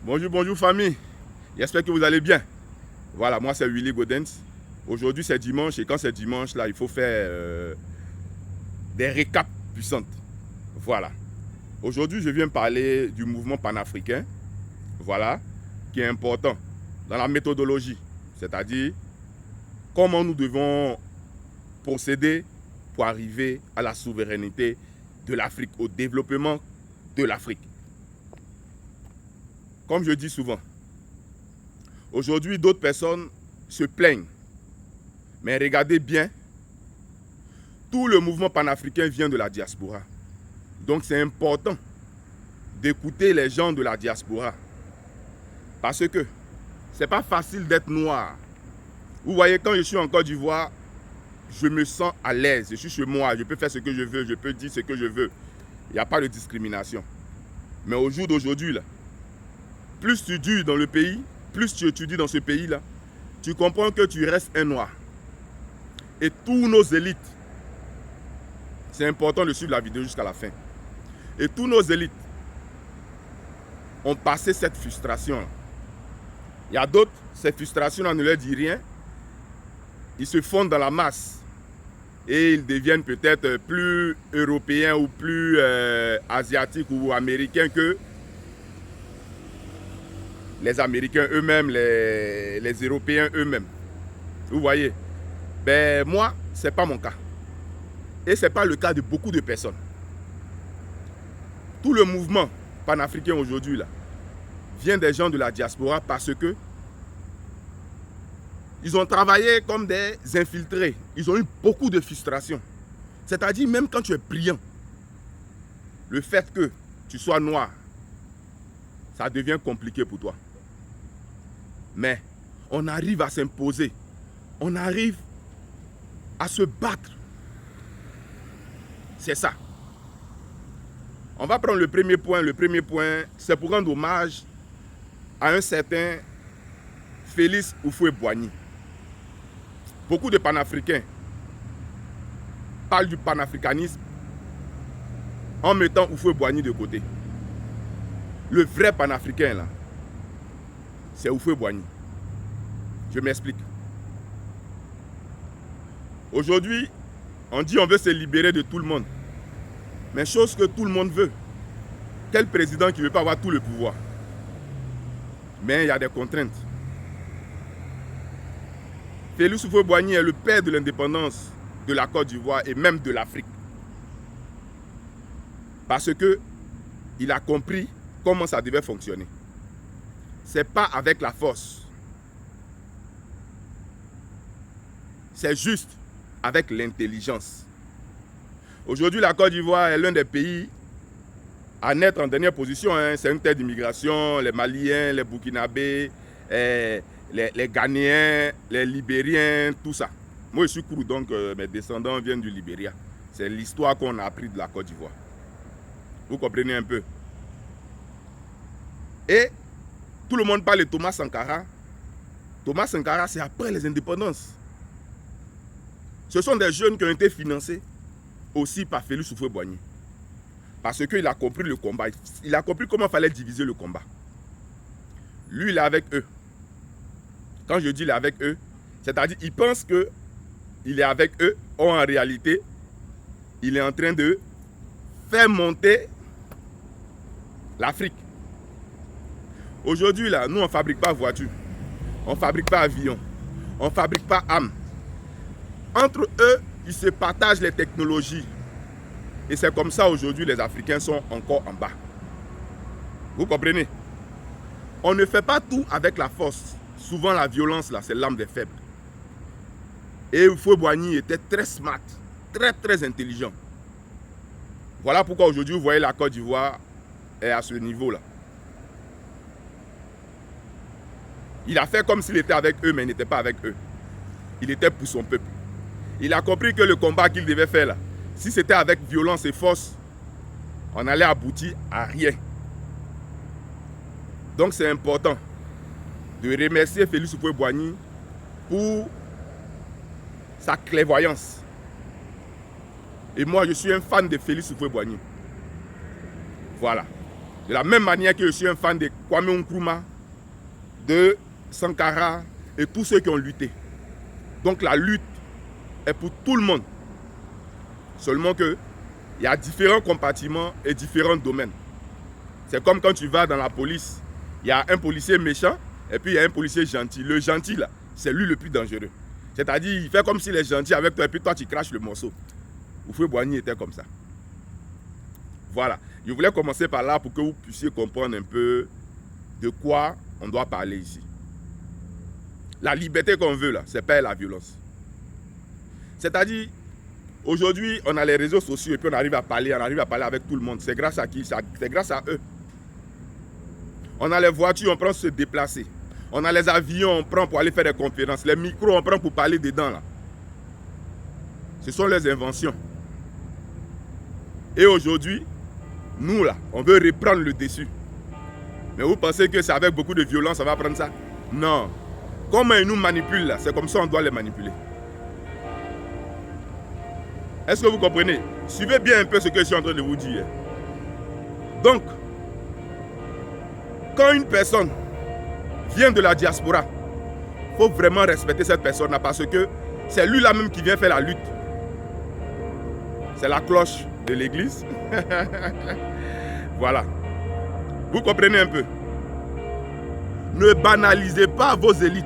Bonjour, bonjour famille. J'espère que vous allez bien. Voilà, moi c'est Willy Gaudens. Aujourd'hui c'est dimanche et quand c'est dimanche, là, il faut faire des récaps puissantes. Voilà. Aujourd'hui, je viens parler du mouvement panafricain, voilà, qui est important dans la méthodologie, c'est-à-dire comment nous devons procéder pour arriver à la souveraineté de l'Afrique, au développement de l'Afrique. Comme je dis souvent, aujourd'hui d'autres personnes se plaignent, mais regardez bien, tout le mouvement panafricain vient de la diaspora. Donc c'est important d'écouter les gens de la diaspora. Parce que c'est pas facile d'être noir. Vous voyez, quand je suis en Côte d'Ivoire, je me sens à l'aise. Je suis chez moi, je peux faire ce que je veux, je peux dire ce que je veux. Il n'y a pas de discrimination. Mais au jour d'aujourd'hui, là, plus tu dures dans le pays, plus tu étudies dans ce pays-là, tu comprends que tu restes un noir. Et tous nos élites, c'est important de suivre la vidéo jusqu'à la fin. Et tous nos élites ont passé cette frustration. Il y a d'autres, ces frustrations ne leur disent rien. Ils se fondent dans la masse. Et ils deviennent peut-être plus européens ou plus asiatiques ou américains que les Américains eux-mêmes, les Européens eux-mêmes. Vous voyez? Ben moi, ce n'est pas mon cas. Et ce n'est pas le cas de beaucoup de personnes. Tout le mouvement panafricain aujourd'hui là vient des gens de la diaspora parce que ils ont travaillé comme des infiltrés. Ils ont eu beaucoup de frustration. C'est-à-dire même quand tu es brillant, le fait que tu sois noir, ça devient compliqué pour toi. Mais on arrive à s'imposer. On arrive à se battre. C'est ça. On va prendre le premier point. Le premier point, c'est pour rendre hommage à un certain Félix Houphouët-Boigny. Beaucoup de panafricains parlent du panafricanisme en mettant Houphouët-Boigny de côté. Le vrai panafricain, là, c'est Houphouët-Boigny. Je m'explique. Aujourd'hui, on dit on veut se libérer de tout le monde. Mais chose que tout le monde veut. Quel président qui ne veut pas avoir tout le pouvoir? Mais il y a des contraintes. Félix Houphouët-Boigny est le père de l'indépendance de la Côte d'Ivoire et même de l'Afrique. Parce qu'il a compris comment ça devait fonctionner. Ce n'est pas avec la force. C'est juste avec l'intelligence. Aujourd'hui, la Côte d'Ivoire est l'un des pays à naître en dernière position. C'est une terre d'immigration. Les Maliens, les Burkinabés, les Ghanéens, les Libériens, tout ça. Moi, je suis Kourou, donc mes descendants viennent du Libéria. C'est l'histoire qu'on a appris de la Côte d'Ivoire. Vous comprenez un peu? Et tout le monde parle de Thomas Sankara. Thomas Sankara, c'est après les indépendances. Ce sont des jeunes qui ont été financés aussi par Félix Houphouët-Boigny. Parce qu'il a compris le combat. Il a compris comment il fallait diviser le combat. Lui, il est avec eux. Quand je dis il est avec eux, c'est-à-dire qu'il pense qu'il est avec eux, or en réalité, il est en train de faire monter l'Afrique. Aujourd'hui, là, nous, on ne fabrique pas voiture, on ne fabrique pas avion, on ne fabrique pas âme. Entre eux, ils se partagent les technologies. Et c'est comme ça aujourd'hui, les Africains sont encore en bas. Vous comprenez? On ne fait pas tout avec la force. Souvent, la violence, là, c'est l'arme des faibles. Et Houphouët-Boigny était très smart, très, très intelligent. Voilà pourquoi aujourd'hui, vous voyez, la Côte d'Ivoire est à ce niveau-là. Il a fait comme s'il était avec eux, mais il n'était pas avec eux. Il était pour son peuple. Il a compris que le combat qu'il devait faire là, si c'était avec violence et force, on allait aboutir à rien. Donc c'est important de remercier Félix Houphouët-Boigny pour sa clairvoyance. Et moi, je suis un fan de Félix Houphouët-Boigny. Voilà. De la même manière que je suis un fan de Kwame Nkrumah, de Sankara et tous ceux qui ont lutté. Donc la lutte est pour tout le monde. Seulement que il y a différents compartiments et différents domaines. C'est comme quand tu vas dans la police, il y a un policier méchant et puis il y a un policier gentil. Le gentil là, c'est lui le plus dangereux. C'est-à-dire, il fait comme s'il est gentil avec toi et puis toi tu craches le morceau. Houphouët-Boigny était comme ça. Voilà. Je voulais commencer par là pour que vous puissiez comprendre un peu de quoi on doit parler ici. La liberté qu'on veut là, c'est pas la violence. C'est-à-dire, aujourd'hui, on a les réseaux sociaux et puis on arrive à parler avec tout le monde. C'est grâce à qui? C'est grâce à eux. On a les voitures, on prend pour se déplacer. On a les avions, on prend pour aller faire des conférences. Les micros, on prend pour parler dedans là. Ce sont les inventions. Et aujourd'hui, nous là, on veut reprendre le dessus. Mais vous pensez que c'est avec beaucoup de violence on va prendre ça? Non. Comment ils nous manipulent là, c'est comme ça on doit les manipuler. Est-ce que vous comprenez? Suivez bien un peu ce que je suis en train de vous dire. Donc, quand une personne vient de la diaspora, il faut vraiment respecter cette personne-là parce que c'est lui-là même qui vient faire la lutte. C'est la cloche de l'église. Voilà. Vous comprenez un peu? Ne banalisez pas vos élites.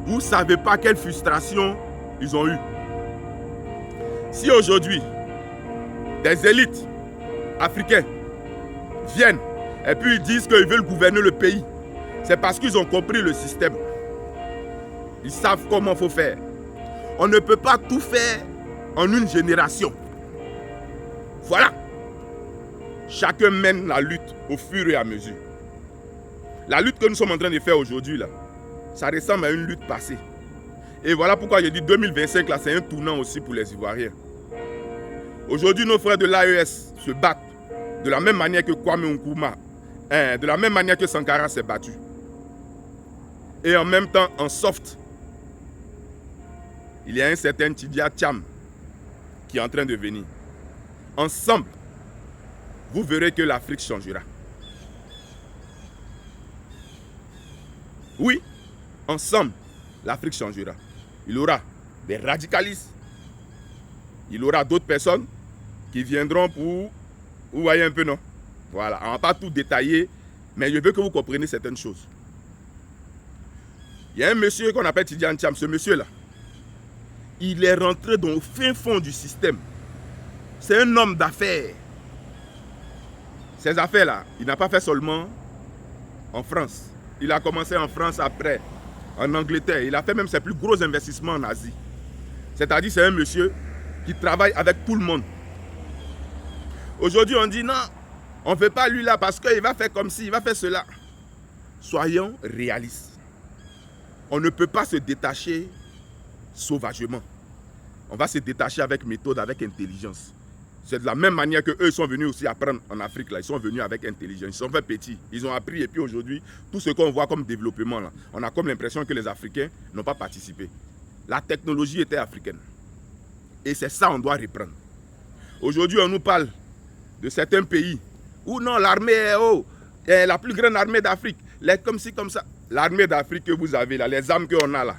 Vous ne savez pas quelle frustration ils ont eu. Si aujourd'hui, des élites africaines viennent et puis ils disent qu'ils veulent gouverner le pays, c'est parce qu'ils ont compris le système. Ils savent comment il faut faire. On ne peut pas tout faire en une génération. Voilà. Chacun mène la lutte au fur et à mesure. La lutte que nous sommes en train de faire aujourd'hui, là, ça ressemble à une lutte passée. Et voilà pourquoi je dis 2025, là, c'est un tournant aussi pour les Ivoiriens. Aujourd'hui, nos frères de l'AES se battent de la même manière que Kwame Nkrumah, de la même manière que Sankara s'est battu. Et en même temps, en soft, il y a un certain Tidia Cham qui est en train de venir. Ensemble, vous verrez que l'Afrique changera. Oui, ensemble, l'Afrique changera. Il y aura des radicalistes. Il y aura d'autres personnes qui viendront pour... Vous voyez un peu, non? Voilà, on ne va pas tout détailler, mais je veux que vous compreniez certaines choses. Il y a un monsieur qu'on appelle Tidiane Cham, ce monsieur-là. Il est rentré dans le fin fond du système. C'est un homme d'affaires. Ces affaires-là, il n'a pas fait seulement en France. Il a commencé en France après, en Angleterre. Il a fait même ses plus gros investissements en Asie. C'est-à-dire c'est un monsieur qui travaille avec tout le monde. Aujourd'hui, on dit non, on ne fait pas lui là parce qu'il va faire comme ci, il va faire cela. Soyons réalistes. On ne peut pas se détacher sauvagement. On va se détacher avec méthode, avec intelligence. C'est de la même manière qu'eux sont venus aussi apprendre en Afrique. Là. Ils sont venus avec intelligence. Ils sont fait petits. Ils ont appris et puis aujourd'hui, tout ce qu'on voit comme développement, là, on a comme l'impression que les Africains n'ont pas participé. La technologie était africaine. Et c'est ça qu'on doit reprendre. Aujourd'hui, on nous parle de certains pays où non, l'armée est la plus grande armée d'Afrique. Comme ci, comme ça. L'armée d'Afrique que vous avez là, les armes qu'on a là,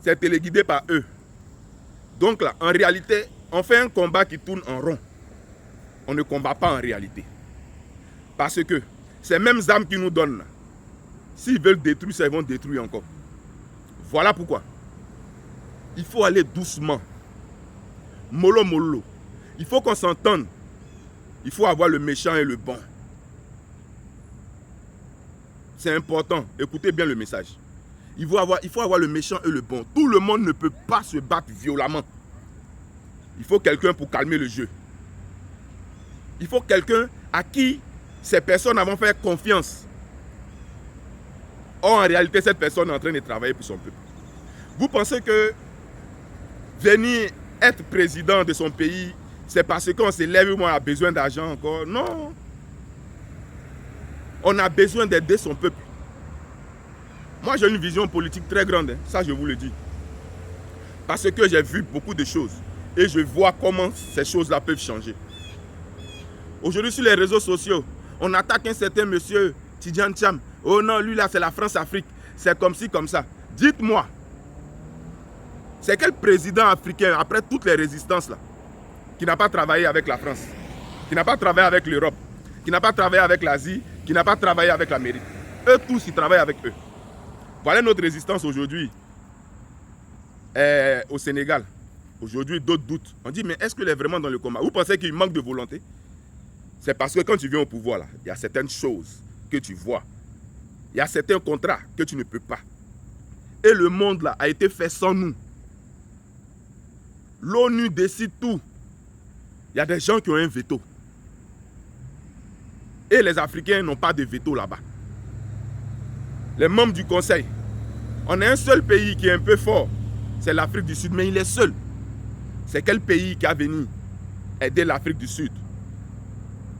c'est téléguidé par eux. Donc là, en réalité, on fait un combat qui tourne en rond. On ne combat pas en réalité. Parce que ces mêmes armes qu'ils nous donnent, s'ils veulent détruire, ça, ils vont détruire encore. Voilà pourquoi. Il faut aller doucement. Mollo mollo. Il faut qu'on s'entende. Il faut avoir le méchant et le bon. C'est important. Écoutez bien le message. Il faut avoir le méchant et le bon. Tout le monde ne peut pas se battre violemment. Il faut quelqu'un pour calmer le jeu. Il faut quelqu'un à qui ces personnes vont faire confiance. Or, en réalité, cette personne est en train de travailler pour son peuple. Vous pensez que venir être président de son pays, c'est parce qu'on se lève et on a besoin d'argent encore? Non. On a besoin d'aider son peuple. Moi, j'ai une vision politique très grande, hein. Ça je vous le dis. Parce que j'ai vu beaucoup de choses. Et je vois comment ces choses-là peuvent changer. Aujourd'hui, sur les réseaux sociaux, On attaque un certain monsieur Tidjane Thiam. Oh non, lui là, c'est la France-Afrique. C'est comme ci, comme ça. Dites-moi, c'est quel président africain, après toutes les résistances là, qui n'a pas travaillé avec la France, qui n'a pas travaillé avec l'Europe, qui n'a pas travaillé avec l'Asie, qui n'a pas travaillé avec l'Amérique? Eux tous, ils travaillent avec eux. Voilà notre résistance aujourd'hui au Sénégal. Aujourd'hui, d'autres doutent. On dit, mais est-ce qu'il est vraiment dans le combat? Vous pensez qu'il manque de volonté? C'est parce que quand tu viens au pouvoir, là, il y a certaines choses que tu vois. Il y a certains contrats que tu ne peux pas. Et le monde là a été fait sans nous. L'ONU décide tout. Il y a des gens qui ont un veto. Et les Africains n'ont pas de veto là-bas. Les membres du Conseil, on a un seul pays qui est un peu fort, c'est l'Afrique du Sud, mais il est seul. C'est quel pays qui a venu aider l'Afrique du Sud?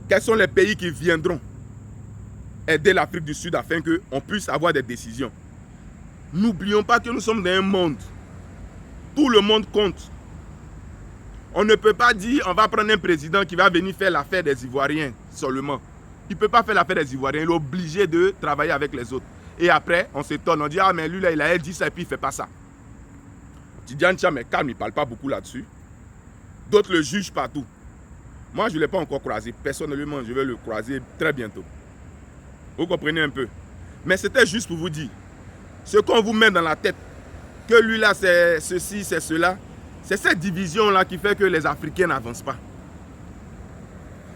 Quels sont les pays qui viendront aider l'Afrique du Sud afin qu'on puisse avoir des décisions? N'oublions pas que nous sommes dans un monde. Tout le monde compte. On ne peut pas dire on va prendre un président qui va venir faire l'affaire des Ivoiriens seulement. Il ne peut pas faire l'affaire des Ivoiriens. Il est obligé de travailler avec les autres. Et après, on s'étonne. On dit, ah mais lui là, il a dit ça et puis il ne fait pas ça. Tidjane Thiam est calme, il ne parle pas beaucoup là-dessus. D'autres le jugent partout. Moi, je ne l'ai pas encore croisé. Personnellement, je vais le croiser très bientôt. Vous comprenez un peu? Mais c'était juste pour vous dire, ce qu'on vous met dans la tête, que lui là, c'est ceci, c'est cela, c'est cette division-là qui fait que les Africains n'avancent pas.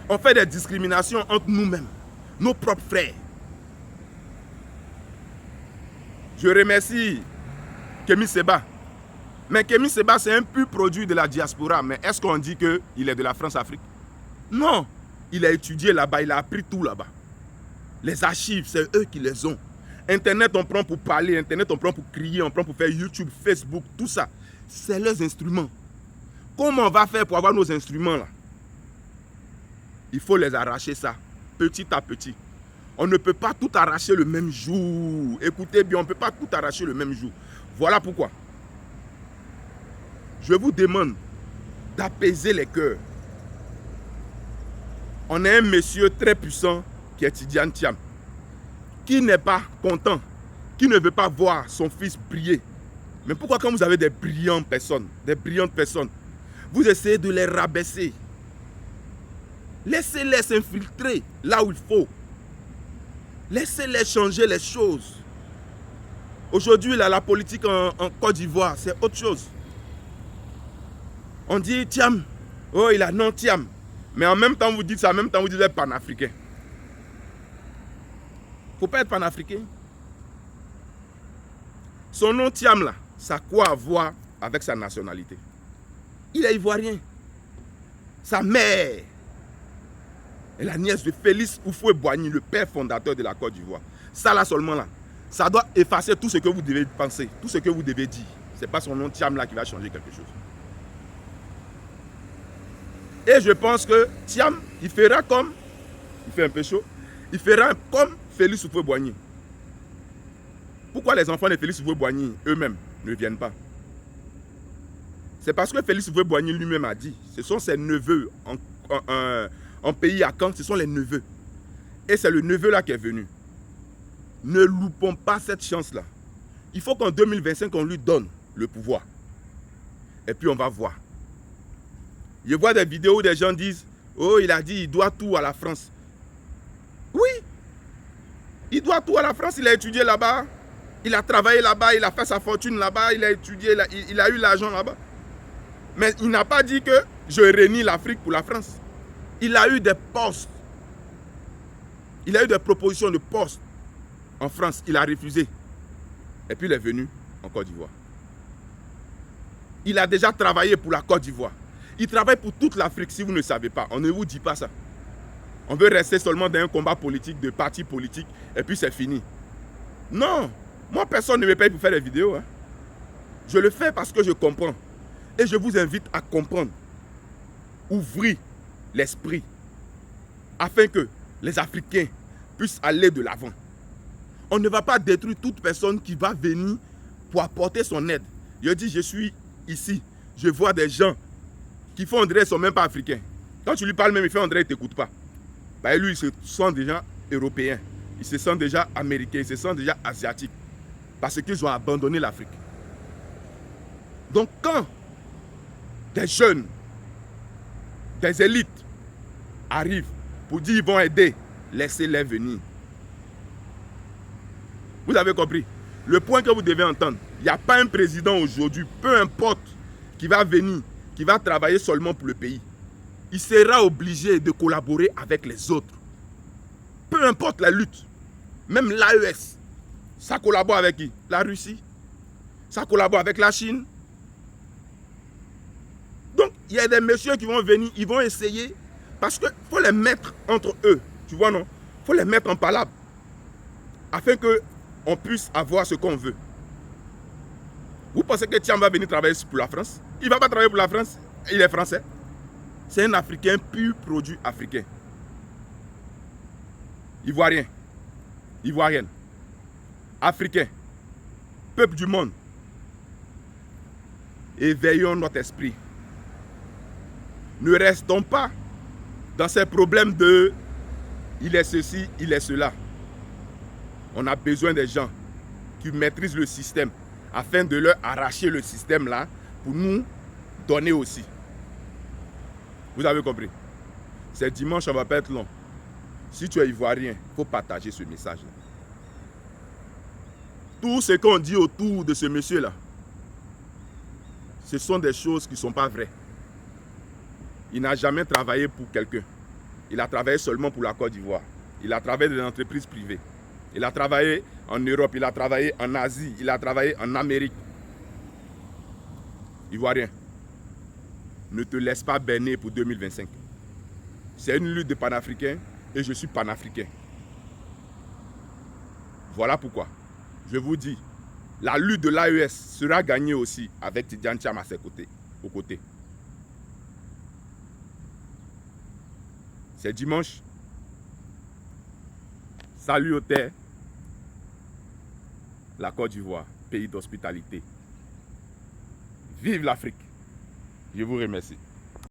On fait des discriminations entre nous-mêmes, nos propres frères. Je remercie Kémy Séba. Mais Kémy Séba, c'est un pur produit de la diaspora. Mais est-ce qu'on dit qu'il est de la France-Afrique? Non. Il a étudié là-bas, il a appris tout là-bas. Les archives, c'est eux qui les ont. Internet, on prend pour parler. Internet, on prend pour crier. On prend pour faire YouTube, Facebook, tout ça. C'est leurs instruments. Comment on va faire pour avoir nos instruments là? Il faut les arracher ça, petit à petit. On ne peut pas tout arracher le même jour. Écoutez bien, on ne peut pas tout arracher le même jour. Voilà pourquoi. Je vous demande d'apaiser les cœurs. On a un monsieur très puissant qui est Tidjane Thiam, qui n'est pas content, qui ne veut pas voir son fils briller. Mais pourquoi quand vous avez des brillantes personnes, vous essayez de les rabaisser? Laissez-les s'infiltrer là où il faut. Laissez-les changer les choses. Aujourd'hui, la politique en Côte d'Ivoire, c'est autre chose. On dit Thiam, oh il a non Thiam. Mais en même temps, vous dites ça, en même temps, vous dites panafricain. Il ne faut pas être panafricain. Son nom Thiam là, ça a quoi à voir avec sa nationalité? Il est ivoirien. Sa mère est la nièce de Félix Houphouët-Boigny, le père fondateur de la Côte d'Ivoire. Ça là seulement là, ça doit effacer tout ce que vous devez penser, tout ce que vous devez dire. Ce n'est pas son nom Thiam là qui va changer quelque chose. Et je pense que Thiam, il fera comme, il fait un peu chaud, il fera comme Félix Houphouët-Boigny. Pourquoi les enfants de Félix Houphouët-Boigny eux-mêmes ne viennent pas? C'est parce que Félix Houphouët-Boigny lui-même a dit, ce sont ses neveux en pays à Caen, ce sont les neveux. Et c'est le neveu là qui est venu. Ne loupons pas cette chance-là. Il faut qu'en 2025, on lui donne le pouvoir. Et puis on va voir. Je vois des vidéos où des gens disent, oh il a dit il doit tout à la France. Oui, il doit tout à la France, il a étudié là-bas, il a travaillé là-bas, il a fait sa fortune là-bas, il a étudié, il a eu l'argent là-bas. Mais il n'a pas dit que je réunis l'Afrique pour la France. Il a eu des postes. Il a eu des propositions de postes en France. Il a refusé. Et puis il est venu en Côte d'Ivoire. Il a déjà travaillé pour la Côte d'Ivoire. Il travaille pour toute l'Afrique si vous ne savez pas. On ne vous dit pas ça. On veut rester seulement dans un combat politique, de parti politique, et puis c'est fini. Non. Moi, personne ne me paye pour faire des vidéos. Hein. Je le fais parce que je comprends. Et je vous invite à comprendre. Ouvrez l'esprit afin que les Africains puissent aller de l'avant. On ne va pas détruire toute personne qui va venir pour apporter son aide. Je dis, je suis ici. Je vois des gens qui font André, ils ne sont même pas africains. Quand tu lui parles même, il fait André, il ne t'écoute pas. bah, lui, il se sent déjà européen, il se sent déjà américain, il se sent déjà asiatique, parce qu'ils ont abandonné l'Afrique. Donc quand des jeunes, des élites arrivent pour dire qu'ils vont aider, laissez-les venir. Vous avez compris? Le point que vous devez entendre, il n'y a pas un président aujourd'hui, peu importe, qui va venir, qui va travailler seulement pour le pays. Il sera obligé de collaborer avec les autres. Peu importe la lutte. Même l'AES, ça collabore avec qui? La Russie. Ça collabore avec la Chine. Donc, il y a des messieurs qui vont venir, ils vont essayer, parce qu'il faut les mettre entre eux. Tu vois, non? Il faut les mettre en palabre, afin qu'on puisse avoir ce qu'on veut. Vous pensez que Tiam va venir travailler pour la France? Il ne va pas travailler pour la France, il est français. C'est un Africain, pur produit africain. Ivoirien, Ivoirienne, Africain, peuple du monde. Éveillons notre esprit. Ne restons pas dans ces problèmes de il est ceci, il est cela. On a besoin des gens qui maîtrisent le système afin de leur arracher le système là pour nous donner aussi. Vous avez compris? C'est dimanche, ça ne va pas être long. Si tu es ivoirien, il faut partager ce message-là. Tout ce qu'on dit autour de ce monsieur-là, ce sont des choses qui ne sont pas vraies. Il n'a jamais travaillé pour quelqu'un. Il a travaillé seulement pour la Côte d'Ivoire. Il a travaillé dans des entreprises privées. Il a travaillé en Europe, il a travaillé en Asie, il a travaillé en Amérique. Ivoirien, ne te laisse pas berner pour 2025. C'est une lutte de panafricains et je suis panafricain. Voilà pourquoi je vous dis, la lutte de l'AES sera gagnée aussi avec Tidjane Thiam à ses côtés, aux côtés. C'est dimanche. Salut aux terres. La Côte d'Ivoire, pays d'hospitalité. Vive l'Afrique. Je vous remercie.